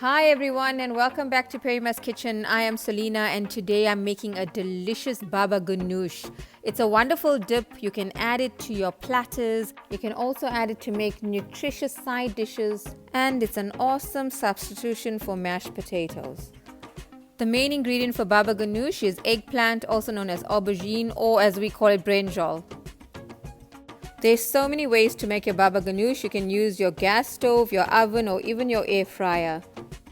Hi everyone and welcome back to Perima's Kitchen. I am Selena and today I'm making a delicious babaghanoush. It's a wonderful dip. You can add it to your platters. You can also add it to make nutritious side dishes, and it's an awesome substitution for mashed potatoes. The main ingredient for babaghanoush is eggplant, also known as aubergine, or as we call it, brinjal. There's so many ways to make your babaghanoush. You can use your gas stove, your oven, or even your air fryer.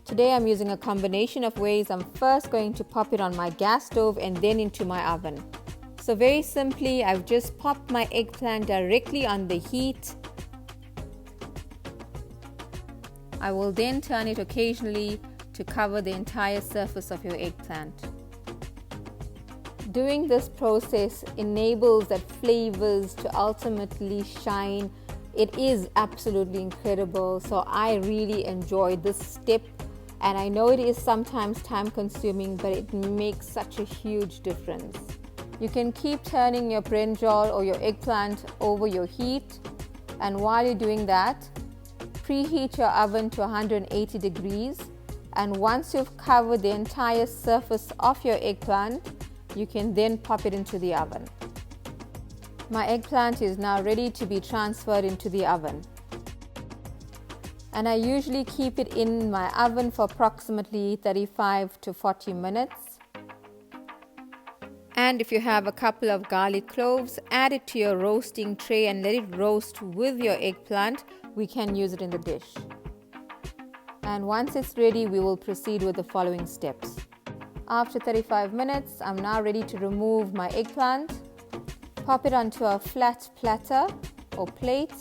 Today I'm using a combination of ways. I'm first going to pop it on my gas stove and then into my oven. So very simply, I've just popped my eggplant directly on the heat. I will then turn it occasionally to cover the entire surface of your eggplant. Doing this process enables that flavors to ultimately shine. It is absolutely incredible. So I really enjoy this step. And I know it is sometimes time consuming, but it makes such a huge difference. You can keep turning your brinjal or your eggplant over your heat. And while you're doing that, preheat your oven to 180 degrees. And once you've covered the entire surface of your eggplant, you can then pop it into the oven. My eggplant is now ready to be transferred into the oven. And I usually keep it in my oven for approximately 35 to 40 minutes. And if you have a couple of garlic cloves, add it to your roasting tray and let it roast with your eggplant. We can use it in the dish. And once it's ready, we will proceed with the following steps. After 35 minutes, I'm now ready to remove my eggplant. Pop it onto a flat platter or plate,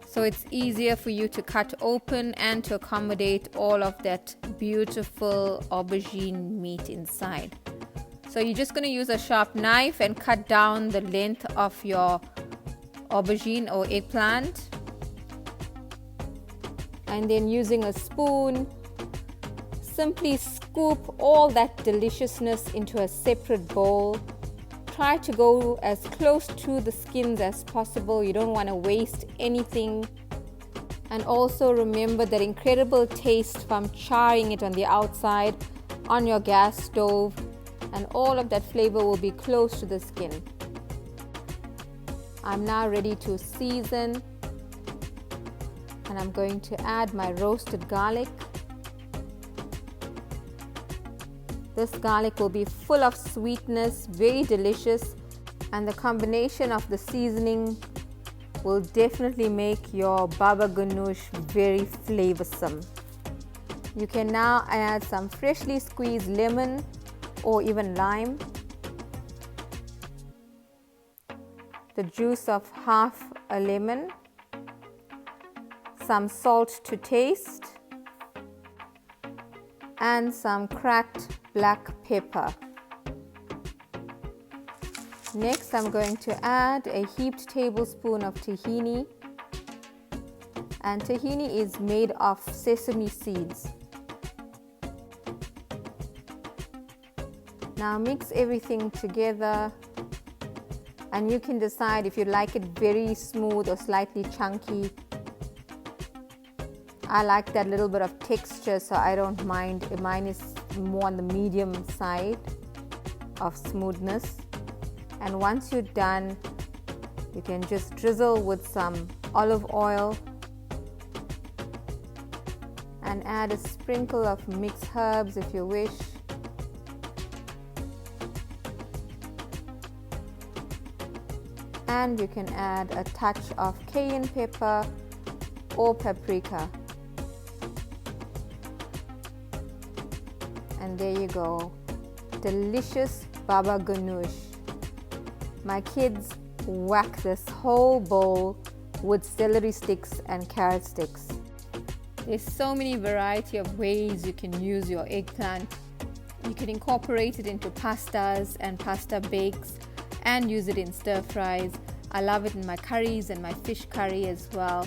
so it's easier for you to cut open and to accommodate all of that beautiful aubergine meat inside. So you're just going to use a sharp knife and cut down the length of your aubergine or eggplant. And then using a spoon, simply scoop all that deliciousness into a separate bowl. Try to go as close to the skins as possible. You don't want to waste anything. And also remember that incredible taste from charring it on the outside on your gas stove, and all of that flavor will be close to the skin. I'm now ready to season, and I'm going to add my roasted garlic. This garlic will be full of sweetness, very delicious, and the combination of the seasoning will definitely make your babaghanoush very flavorsome. You can now add some freshly squeezed lemon or even lime, the juice of half a lemon, some salt to taste, and some cracked black pepper. Next, I'm going to add a heaped tablespoon of tahini. And tahini is made of sesame seeds. Now mix everything together, and you can decide if you like it very smooth or slightly chunky. I like that little bit of texture, so I don't mind. Mine is more on the medium side of smoothness. And once you're done, you can just drizzle with some olive oil and add a sprinkle of mixed herbs if you wish. And you can add a touch of cayenne pepper or paprika. And there you go, delicious babaghanoush. My kids whack this whole bowl with celery sticks and carrot sticks. There's so many variety of ways you can use your eggplant. You can incorporate it into pastas and pasta bakes and use it in stir fries. I love it in my curries and my fish curry as well.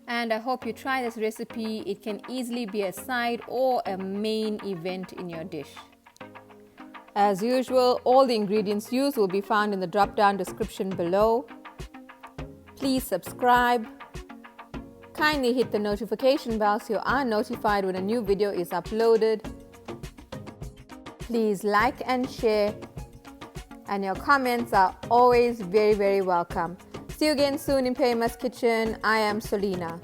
And I hope you try this recipe. It can easily be a side or a main event in your dish. As usual, all the ingredients used will be found in the drop-down description below. Please subscribe, Kindly hit the notification bell so you are notified when a new video is uploaded. Please like and share, and your comments are always very, very welcome. See you again soon in Perima's Kitchen. I am Solina.